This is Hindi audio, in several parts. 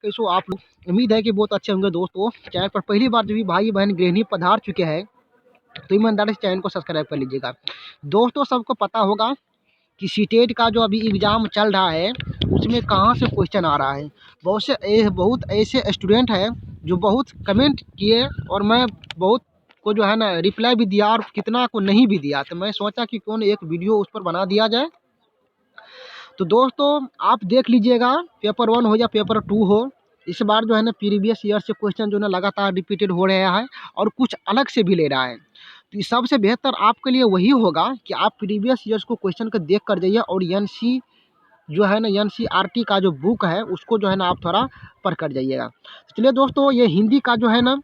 कैसे हो आप लोग? उम्मीद है कि बहुत अच्छे होंगे दोस्तों। चैनल पर पहली बार जो भी भाई बहन गृहिणी पधार चुके हैं तो ईमानदारी से चैनल को सब्सक्राइब कर लीजिएगा। दोस्तों सबको पता होगा कि सीटेट का जो अभी एग्ज़ाम चल रहा है उसमें कहाँ से क्वेश्चन आ रहा है। बहुत ऐसे स्टूडेंट हैं जो बहुत कमेंट किए और मैं बहुत को जो है ना रिप्लाई भी दिया और कितना को नहीं भी दिया, तो मैं सोचा कि क्यों न एक वीडियो उस पर बना दिया जाए। तो दोस्तों आप देख लीजिएगा, पेपर 1 हो या पेपर 2 हो, इस बार जो है ना प्रीवियस ईयर से क्वेश्चन जो है ना लगातार रिपीटेड हो रहा है और कुछ अलग से भी ले रहा है। तो सबसे बेहतर आपके लिए वही होगा कि आप प्रीवियस ईयर्स को क्वेश्चन को देख कर जाइए और एनसी जो है ना एनसीईआरटी का जो बुक है उसको जो है ना आप थोड़ा पढ़ कर जाइएगा। चलिए दोस्तों, ये हिंदी का जो है ना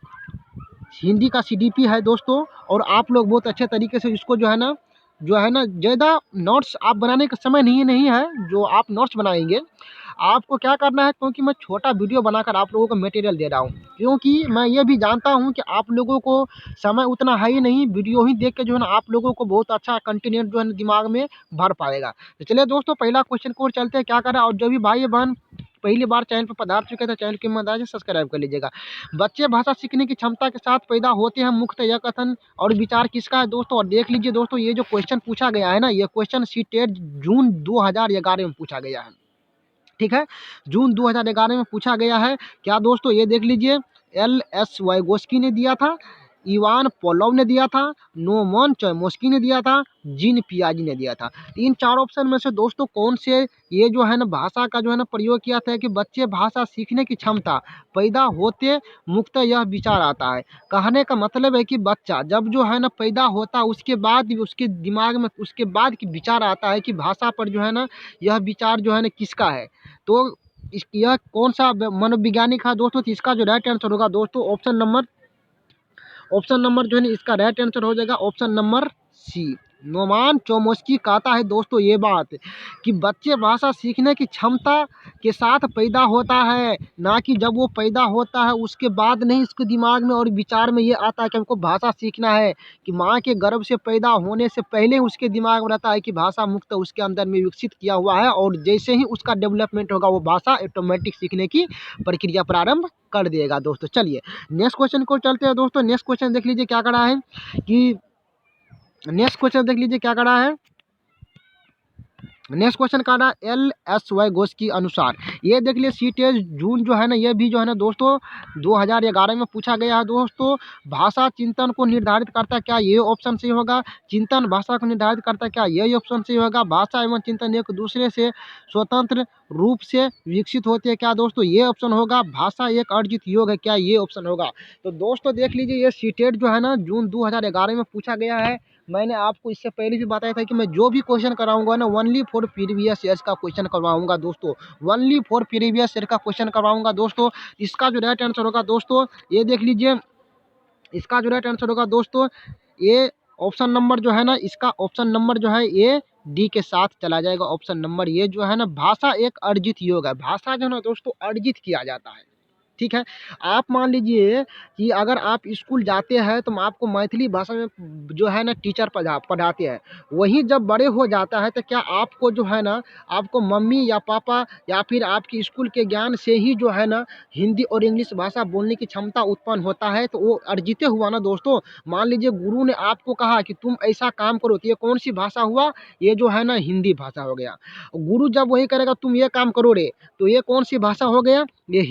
हिंदी का सीडीपी है दोस्तों, और आप लोग बहुत अच्छे तरीके से इसको जो है ना ज़्यादा नोट्स आप बनाने का समय नहीं है जो आप नोट्स बनाएंगे। आपको क्या करना है, क्योंकि मैं छोटा वीडियो बनाकर आप लोगों को मटेरियल दे रहा हूँ, क्योंकि मैं ये भी जानता हूँ कि आप लोगों को समय उतना है ही नहीं, वीडियो ही देख के जो है ना आप लोगों को बहुत अच्छा कंटेंट जो है ना दिमाग में भर पाएगा। तो चलिए दोस्तों, पहला क्वेश्चन को चलते हैं क्या करें। और जो भी भाई बहन पहली बार चैनल पर पधार चुके थे, चैनल की मदद से सब्सक्राइब कर लीजिएगा। बच्चे भाषा सीखने की क्षमता के साथ पैदा होते हैं, मुख्य यह कथन और विचार किसका है दोस्तों? और देख लीजिए दोस्तों, ये जो क्वेश्चन पूछा गया है ना, ये क्वेश्चन सीटेट जून 2011 में पूछा गया है। ठीक है, जून 2011 में पूछा गया है। क्या दोस्तों, ये देख लीजिए, LS वाइगोस्की ने दिया था, इवान पोलोव ने दिया था, नोमन चोमस्की ने दिया था, जीन पियाजी ने दिया था। इन चार ऑप्शन में से दोस्तों कौन से ये जो है ना भाषा का जो है ना प्रयोग किया था कि बच्चे भाषा सीखने की क्षमता पैदा होते मुक्त यह विचार आता है। कहने का मतलब है कि बच्चा जब जो है ना पैदा होता है उसके बाद भी उसके दिमाग में उसके बाद की विचार आता है कि भाषा पर जो है ना यह विचार जो है ना किसका है। तो यह कौन सा मनोवैज्ञानिक है दोस्तों? तो इसका जो राइट आंसर होगा दोस्तों ऑप्शन नंबर जो है ना इसका राइट आंसर हो जाएगा option number C. Noam Chomsky कहता है दोस्तों ये बात कि बच्चे भाषा सीखने की क्षमता के साथ पैदा होता है, ना कि जब वो पैदा होता है उसके बाद नहीं इसके दिमाग में और विचार में ये आता है कि हमको भाषा सीखना है। कि माँ के गर्भ से पैदा होने से पहले उसके दिमाग में रहता है कि भाषा मुक्त उसके अंदर में विकसित किया हुआ है, और जैसे ही उसका डेवलपमेंट होगा वो भाषा ऑटोमेटिक सीखने की प्रक्रिया प्रारंभ कर देगा दोस्तों। चलिए नेक्स्ट क्वेश्चन को चलते हैं दोस्तों। नेक्स्ट क्वेश्चन देख लीजिए क्या करा है कि नेक्स्ट क्वेश्चन देख लीजिए क्या करा है। नेक्स्ट क्वेश्चन का LS घोष के अनुसार ये देख लीजिए सीटेट जून जो है ना ये भी जो है ना दोस्तों 2011 में पूछा गया है दोस्तों। भाषा चिंतन को निर्धारित करता है क्या? ये ऑप्शन सही होगा। चिंतन भाषा को निर्धारित करता है क्या? यही ऑप्शन सही होगा। भाषा एवं चिंतन एक दूसरे से स्वतंत्र रूप से विकसित होती है क्या दोस्तों? ये ऑप्शन होगा। भाषा एक अर्जित योग है क्या? ये ऑप्शन होगा। तो दोस्तों देख लीजिए, ये सीटेट जो है ना जून 2011 में पूछा गया है। मैंने आपको इससे पहले भी बताया था कि मैं जो भी क्वेश्चन कराऊंगा ना ओनली फॉर प्रीवियस ईयर्स का क्वेश्चन करवाऊंगा दोस्तों, ओनली फॉर प्रीवियस ईयर का क्वेश्चन करवाऊंगा दोस्तों। इसका जो राइट आंसर होगा दोस्तों ये देख लीजिए, इसका जो राइट आंसर होगा दोस्तों ये ऑप्शन नंबर जो है ना इसका ऑप्शन नंबर जो है ये डी के साथ चला जाएगा। ऑप्शन नंबर ये जो है ना भाषा एक अर्जित योग है। भाषा जो है ना दोस्तों अर्जित किया जाता है। ठीक है, आप मान लीजिए कि अगर आप स्कूल जाते हैं तो आपको मैथिली भाषा में जो है ना टीचर पढ़ाते हैं, वहीं जब बड़े हो जाता है तो क्या आपको जो है ना आपको मम्मी या पापा या फिर आपकी स्कूल के ज्ञान से ही जो है ना हिंदी और इंग्लिश भाषा बोलने की क्षमता उत्पन्न होता है, तो वो अर्जित हुआ ना दोस्तों। मान लीजिए गुरु ने आपको कहा कि तुम ऐसा काम करो, तो ये कौन सी भाषा हुआ? ये जो है ना हिंदी भाषा हो गया। गुरु जब वही करेगा तुम ये काम करो रे, तो ये कौन सी भाषा हो गया? ये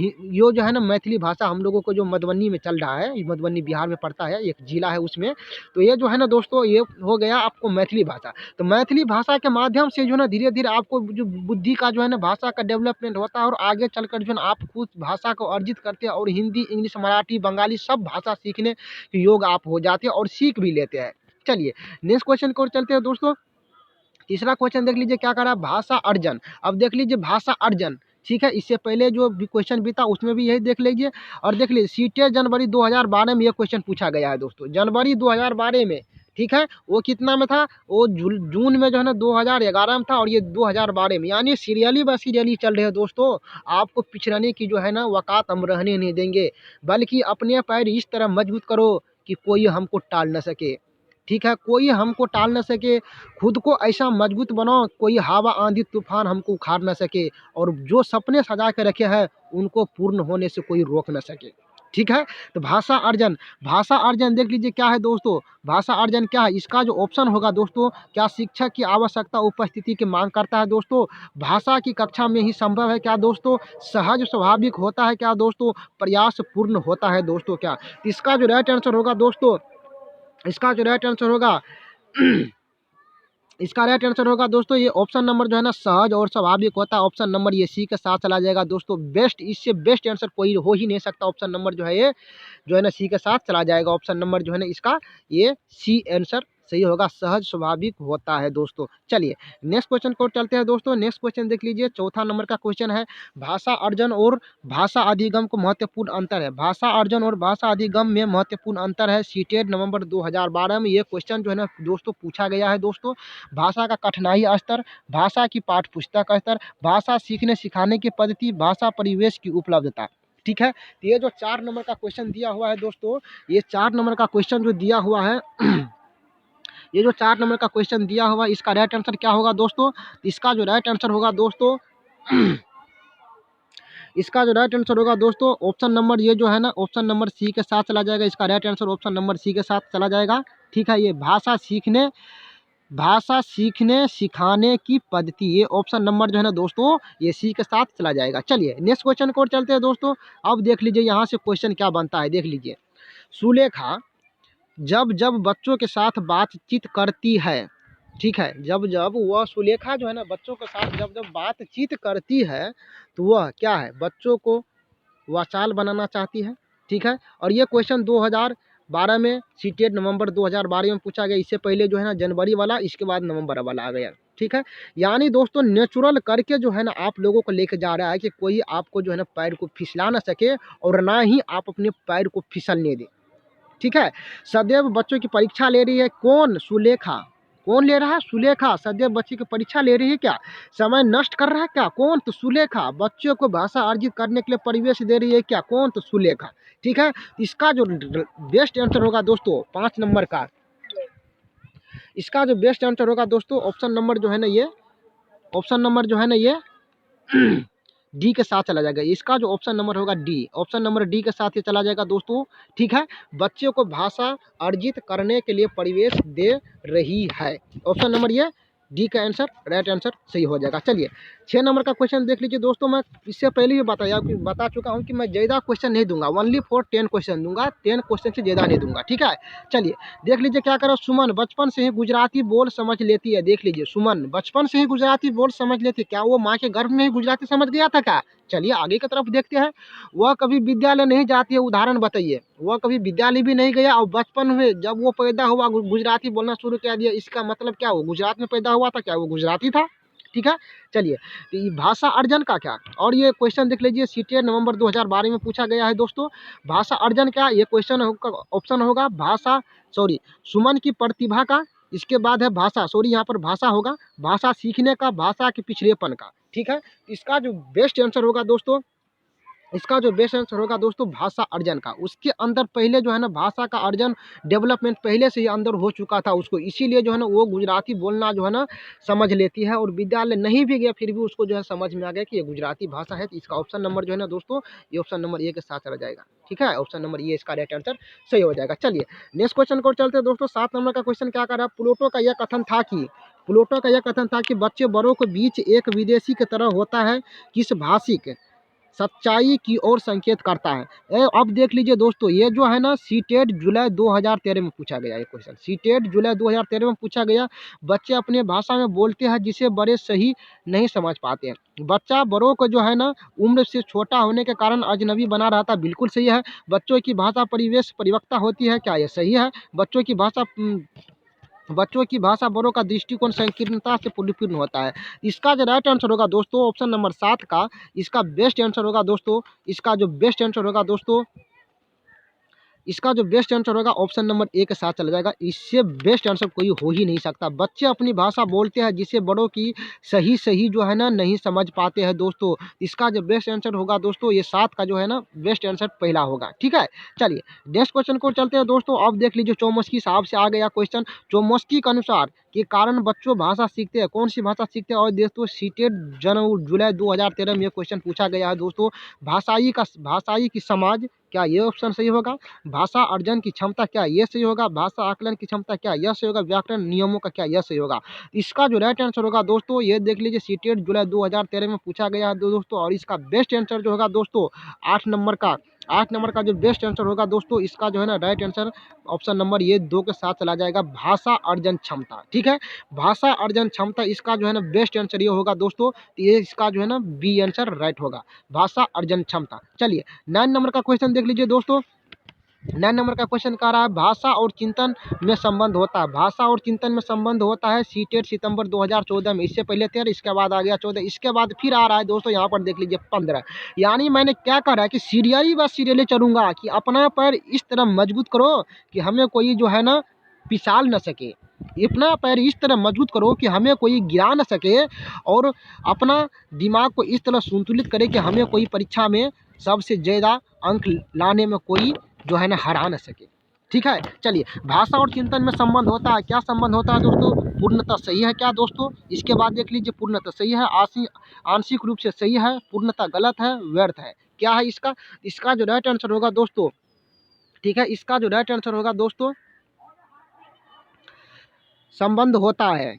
जो है ना मैथिली भाषा हम लोगों को जो मधुबनी में चल रहा है, ये मधुबनी बिहार में पड़ता है, एक जिला है उसमें। तो ये जो है ना दोस्तों ये हो गया आपको मैथिली भाषा। तो मैथिली भाषा के माध्यम से जो है ना धीरे धीरे आपको जो बुद्धि का जो है ना भाषा का डेवलपमेंट होता है, और आगे चलकर जो है ना आप खुद भाषा को अर्जित करते हैं और हिंदी इंग्लिश मराठी बंगाली सब भाषा सीखने के योग आप हो जाते हैं और सीख भी लेते हैं। चलिए नेक्स्ट क्वेश्चन को चलते हैं दोस्तों। तीसरा क्वेश्चन देख लीजिए क्या करा, भाषा अर्जन। अब देख लीजिए भाषा अर्जन, ठीक है, इससे पहले जो भी क्वेश्चन भी था उसमें भी यही देख लीजिए। और देख लीजिए सीटेट जनवरी 2012 में यह क्वेश्चन पूछा गया है दोस्तों, जनवरी 2012 में। ठीक है, वो कितना में था? वो जून में जो है ना 2011 में था, और ये 2012 में, यानी सीरियली व सीरियली चल रहे हैं दोस्तों। आपको पिछड़ने की जो है ना वकात हम रहने नहीं देंगे, बल्कि अपने पैर इस तरह मजबूत करो कि कोई हमको टाल न सके। ठीक है, कोई हमको टाल न सके, खुद को ऐसा मजबूत बनाओ कोई हवा आंधी तूफान हमको उखाड़ न सके, और जो सपने सजा के रखे हैं उनको पूर्ण होने से कोई रोक न सके। ठीक है, तो भाषा अर्जन, भाषा अर्जन देख लीजिए क्या है दोस्तों, भाषा अर्जन क्या है, इसका जो ऑप्शन होगा दोस्तों, क्या शिक्षक की आवश्यकता उपस्थिति की मांग करता है दोस्तों, भाषा की कक्षा में ही संभव है क्या दोस्तों, सहज स्वाभाविक होता है क्या दोस्तों, प्रयास पूर्ण होता है दोस्तों क्या। इसका जो राइट आंसर होगा दोस्तों, इसका जो राइट आंसर होगा इसका राइट आंसर होगा दोस्तों ये ऑप्शन नंबर जो है ना, सहज और स्वाभाविक होता है। ऑप्शन नंबर ये सी के साथ चला जाएगा दोस्तों। बेस्ट, इससे बेस्ट आंसर कोई हो ही नहीं सकता। ऑप्शन नंबर जो है ये जो है ना सी के साथ चला जाएगा। ऑप्शन नंबर जो है ना इसका ये सी आंसर सही होगा, सहज स्वाभाविक होता है दोस्तों। चलिए नेक्स्ट क्वेश्चन को चलते हैं दोस्तों। नेक्स्ट क्वेश्चन देख लीजिए, चौथा नंबर का क्वेश्चन है, भाषा अर्जन और भाषा अधिगम को महत्वपूर्ण अंतर है। भाषा अर्जन और भाषा अधिगम में महत्वपूर्ण अंतर है। सीटेट नवंबर 2012 में ये क्वेश्चन जो है ना दोस्तों पूछा गया है दोस्तों। भाषा का कठिनाई स्तर, भाषा की पाठ्य पुस्तक स्तर, भाषा सीखने सिखाने की पद्धति, भाषा परिवेश की उपलब्धता। ठीक है, तो ये जो 4 नंबर का क्वेश्चन दिया हुआ है दोस्तों, ये 4 नंबर का क्वेश्चन जो दिया हुआ है ये जो 4 नंबर का क्वेश्चन दिया हुआ है, इसका राइट आंसर क्या होगा दोस्तों, इसका जो राइट आंसर होगा दोस्तों इसका जो राइट आंसर होगा दोस्तों, ऑप्शन नंबर ये जो है ना, ऑप्शन नंबर सी के साथ चला जाएगा। इसका right answer option number C के साथ चला जाएगा। ठीक है, ये भाषा सीखने सिखाने की पद्धति, ये ऑप्शन नंबर जो है ना दोस्तों ये सी के साथ चला जाएगा। चलिए नेक्स्ट क्वेश्चन को चलते हैं दोस्तों। अब देख लीजिए यहाँ से क्वेश्चन क्या बनता है, देख लीजिए। सुलेखा जब जब बच्चों के साथ बातचीत करती है, ठीक है, जब जब वह सुलेखा जो है ना बच्चों के साथ जब जब बातचीत करती है, तो वह क्या है, बच्चों को वाचाल बनाना चाहती है। ठीक है, और ये क्वेश्चन 2012 में सीटेट नवंबर 2012 में पूछा गया। इससे पहले जो है ना जनवरी वाला, इसके बाद नवंबर वाला आ गया। ठीक है, यानी दोस्तों नेचुरल करके जो है ना आप लोगों को लेके जा रहा है कि कोई आपको जो है ना पैर को फिसला ना सके, और ना ही आप अपने पैर को फिसलने दे। ठीक है, सदैव बच्चों की परीक्षा ले रही है कौन, सुलेखा। कौन ले रहा है, सुलेखा सदैव बच्चे की परीक्षा ले रही है क्या, समय नष्ट कर रहा है क्या, कौन, तो सुलेखा। बच्चों को भाषा अर्जित करने के लिए परिवेश दे रही है क्या, कौन, तो सुलेखा। ठीक है, इसका जो बेस्ट आंसर होगा दोस्तों 5 नंबर का, इसका जो बेस्ट आंसर होगा दोस्तों ऑप्शन नंबर जो है ना ये, ऑप्शन नंबर जो है ना ये डी के साथ चला जाएगा। इसका जो ऑप्शन नंबर होगा डी, ऑप्शन नंबर डी के साथ ये चला जाएगा दोस्तों। ठीक है, बच्चों को भाषा अर्जित करने के लिए परिवेश दे रही है। ऑप्शन नंबर ये डी का आंसर राइट आंसर सही हो जाएगा। चलिए 6 नंबर का क्वेश्चन देख लीजिए दोस्तों। मैं इससे पहले भी बता चुका हूँ कि मैं ज़्यादा क्वेश्चन नहीं दूंगा, ओनली फॉर 10 क्वेश्चन दूंगा, 10 क्वेश्चन से ज़्यादा नहीं दूंगा। ठीक है, चलिए देख लीजिए क्या करो। सुमन बचपन से ही गुजराती बोल समझ लेती है। देख लीजिए, सुमन बचपन से ही गुजराती बोल समझ लेती है। क्या वो माँ के गर्भ में ही गुजराती समझ गया था क्या। चलिए आगे की तरफ देखते हैं। वह कभी विद्यालय नहीं जाती है, उदाहरण बताइए। वह कभी विद्यालय भी नहीं गया, और बचपन में जब वो पैदा हुआ गुजराती बोलना शुरू कर दिया। इसका मतलब क्या, वो गुजरात में पैदा हुआ था क्या, वो गुजराती था। ठीक है, चलिए तो ये भाषा अर्जन का क्या, और ये क्वेश्चन देख लीजिए सीटेट नवंबर 2012 में पूछा गया है दोस्तों। भाषा अर्जन क्या, ये क्वेश्चन ऑप्शन होगा भाषा, सॉरी, सुमन की प्रतिभा का। इसके बाद है भाषा, सॉरी यहाँ पर भाषा होगा, भाषा सीखने का, भाषा के पिछड़ेपन का। ठीक है, इसका जो बेस्ट आंसर होगा दोस्तों, इसका जो बेस्ट आंसर होगा दोस्तों भाषा अर्जन का। उसके अंदर पहले जो है ना भाषा का अर्जन डेवलपमेंट पहले से ही अंदर हो चुका था उसको, इसीलिए जो है ना वो गुजराती बोलना जो है ना समझ लेती है, और विद्यालय नहीं भी गया फिर भी उसको जो है समझ में आ गया कि ये गुजराती भाषा है। तो इसका ऑप्शन नंबर जो है ना दोस्तों, ये ऑप्शन नंबर ए के साथ चला जाएगा। ठीक है, ऑप्शन नंबर ए इसका राइट आंसर सही हो जाएगा। चलिए नेक्स्ट क्वेश्चन को चलते हैं दोस्तों। 7 नंबर का क्वेश्चन क्या कर रहा है, प्लूटो का यह कथन था कि बच्चे बड़ों के बीच एक विदेशी की तरह होता है, किस भाषिक सच्चाई की ओर संकेत करता है। अब देख लीजिए दोस्तों, ये जो है ना सीटेट जुलाई 2013 में पूछा गया। ये क्वेश्चन सीटेट जुलाई 2013 में पूछा गया। बच्चे अपने भाषा में बोलते हैं जिसे बड़े सही नहीं समझ पाते हैं। बच्चा बड़ों को जो है ना उम्र से छोटा होने के कारण अजनबी बना रहता, बिल्कुल सही है। बच्चों की भाषा परिवेश परिवक्ता होती है, क्या ये सही है। बच्चों की भाषा बड़ों का दृष्टिकोण संकीर्णता से परिपूर्ण होता है। इसका जो राइट आंसर होगा दोस्तों ऑप्शन नंबर 7 का, इसका बेस्ट आंसर होगा दोस्तों, इसका जो बेस्ट आंसर होगा दोस्तों इसका जो बेस्ट आंसर होगा ऑप्शन नंबर ए के साथ चला जाएगा। इससे बेस्ट आंसर कोई हो ही नहीं सकता। बच्चे अपनी भाषा बोलते हैं जिसे बड़ों की सही सही जो है ना नहीं समझ पाते हैं दोस्तों। इसका जो बेस्ट आंसर होगा दोस्तों ये 7 का जो है ना बेस्ट आंसर पहला होगा। ठीक है, चलिए नेक्स्ट क्वेश्चन को चलते हैं दोस्तों। अब देख लीजिए चौमस्की साहब से आ गया क्वेश्चन। चौमस्की के अनुसार के कारण बच्चों भाषा सीखते हैं, कौन सी भाषा सीखते हैं? और दोस्तों सीटेड जनवरी जुलाई 2013 में ये क्वेश्चन पूछा गया है दोस्तों। भाषाई की समाज, क्या ये ऑप्शन सही होगा? भाषा अर्जन की क्षमता, क्या ये सही होगा? भाषा आकलन की क्षमता, क्या यह सही होगा? व्याकरण नियमों का, क्या यह सही होगा? इसका जो राइट आंसर होगा दोस्तों ये देख लीजिए सीटेड जुलाई 2013 में पूछा गया है दोस्तों। और इसका बेस्ट आंसर जो होगा दोस्तों 8 नंबर का जो बेस्ट आंसर होगा दोस्तों इसका जो है ना राइट आंसर ऑप्शन नंबर ये 2 के साथ चला जाएगा, भाषा अर्जन क्षमता। ठीक है, भाषा अर्जन क्षमता इसका जो है ना बेस्ट आंसर ये होगा दोस्तों। तो ये इसका जो है ना बी आंसर राइट होगा, भाषा अर्जन क्षमता। चलिए 9 नंबर का क्वेश्चन देख लीजिए दोस्तों। 9 नंबर का क्वेश्चन कह रहा है भाषा और चिंतन में संबंध होता है। भाषा और चिंतन में संबंध होता है सीटेट सितंबर 2014 में। इससे पहले 13, इसके बाद आ गया 14, इसके बाद फिर आ रहा है दोस्तों यहाँ पर देख लीजिए 15। यानी मैंने क्या कहा है कि सीरियली बस सीरियली चलूंगा कि अपना पैर इस तरह मजबूत करो कि हमें कोई जो है ना पिसाल न सके। अपना पैर इस तरह मजबूत करो कि हमें कोई गिरा न सके, और अपना दिमाग को इस तरह संतुलित करे कि हमें कोई परीक्षा में सबसे ज़्यादा अंक लाने में कोई जो है ना हरा न सके। ठीक है, चलिए भाषा और चिंतन में संबंध होता है, क्या संबंध होता है दोस्तों? पूर्णतः सही है क्या दोस्तों? इसके बाद देख लीजिए पूर्णतः सही है, आंशिक रूप से सही है, पूर्णतः गलत है, व्यर्थ है। क्या है इसका? इसका जो राइट आंसर होगा दोस्तों, ठीक है, इसका जो राइट आंसर होगा दोस्तों संबंध होता है।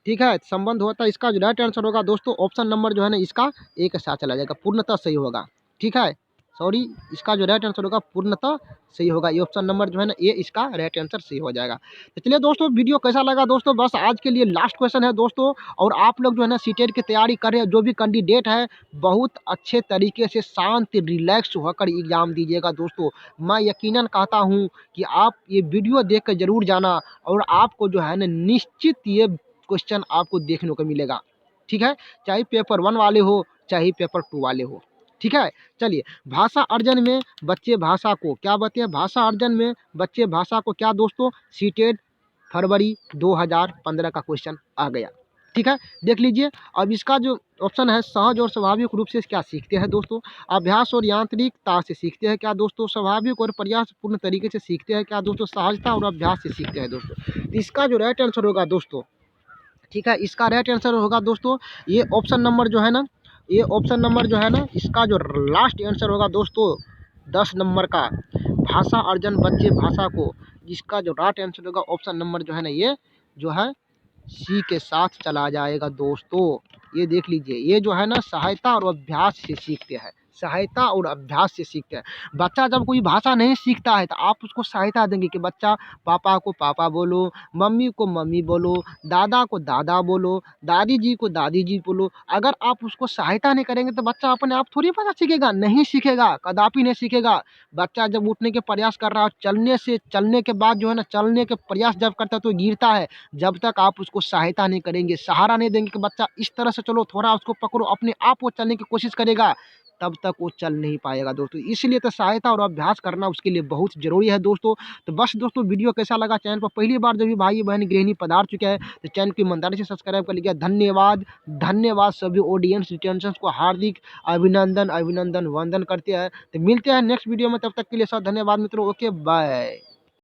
ठीक है, संबंध होता है। इसका जो राइट आंसर होगा दोस्तों ऑप्शन नंबर जो है ना इसका ए के साथ चला जाएगा, पूर्णतः सही होगा। ठीक है, सॉरी, इसका जो राइट आंसर होगा पूर्णतः सही होगा। ये ऑप्शन नंबर जो है ना ये इसका राइट आंसर सही हो जाएगा। तो चलिए दोस्तों वीडियो कैसा लगा दोस्तों? बस आज के लिए लास्ट क्वेश्चन है दोस्तों। और आप लोग जो है ना सीटेट की तैयारी कर रहे हैं, जो भी कैंडिडेट है बहुत अच्छे तरीके से शांत रिलैक्स होकर एग्जाम दीजिएगा दोस्तों। मैं यकीनन कहता हूँ कि आप ये वीडियो देख कर जरूर जाना, और आपको जो है ना निश्चित ये क्वेश्चन आपको देखने को मिलेगा। ठीक है, चाहे पेपर 1 वाले हो चाहे पेपर 2 वाले हो। ठीक है, चलिए भाषा अर्जन में बच्चे भाषा को क्या बताए? भाषा अर्जन में बच्चे भाषा को क्या दोस्तों? सीटेट फरवरी 2015 का क्वेश्चन आ गया। ठीक है, देख लीजिए। अब इसका जो ऑप्शन है सहज और स्वाभाविक रूप से क्या सीखते हैं दोस्तों? अभ्यास और यांत्रिकता से सीखते हैं क्या दोस्तों? स्वाभाविक और प्रयासपूर्ण तरीके से सीखते हैं क्या दोस्तों? सहजता और अभ्यास से सीखते हैं दोस्तों। इसका जो राइट आंसर होगा दोस्तों, ठीक है, इसका राइट आंसर होगा दोस्तों ये ऑप्शन नंबर जो है ना, ये ऑप्शन नंबर जो है ना इसका जो लास्ट आंसर होगा दोस्तों 10 नंबर का, भाषा अर्जन बच्चे भाषा को, जिसका जो राइट आंसर होगा ऑप्शन नंबर जो है ना ये जो है सी के साथ चला जाएगा दोस्तों। ये देख लीजिए, ये जो है ना सहायता और अभ्यास से सीखते हैं, सहायता और अभ्यास से सीखते हैं। बच्चा जब कोई भाषा नहीं सीखता है तो आप उसको सहायता देंगे कि बच्चा पापा को पापा बोलो, मम्मी को मम्मी बोलो, दादा को दादा बोलो, दादी जी को दादी जी बोलो। अगर आप उसको सहायता नहीं करेंगे तो बच्चा अपने आप थोड़ी भाषा सीखेगा, नहीं सीखेगा, कदापि नहीं सीखेगा। बच्चा जब उठने के प्रयास कर रहा है, चलने के बाद जो है ना चलने के प्रयास जब करता है तो गिरता है। जब तक आप उसको सहायता नहीं करेंगे, सहारा नहीं देंगे कि बच्चा इस तरह से चलो, थोड़ा उसको पकड़ो, अपने आप वो चलने की कोशिश करेगा, तब तक वो चल नहीं पाएगा दोस्तों। इसलिए तो सहायता और अभ्यास करना उसके लिए बहुत ज़रूरी है दोस्तों। तो बस दोस्तों वीडियो कैसा लगा? चैनल पर पहली बार जब भी भाई बहन गृहिणी पधार चुके हैं तो चैनल की ईमानदारी से सब्सक्राइब कर लीजिए। धन्यवाद, धन्यवाद सभी ऑडियंस रिटेंशंस को हार्दिक अभिनंदन, अभिनंदन, वंदन करते हैं। तो मिलते हैं नेक्स्ट वीडियो में, तब तक के लिए सर धन्यवाद मित्रों। Okay bye.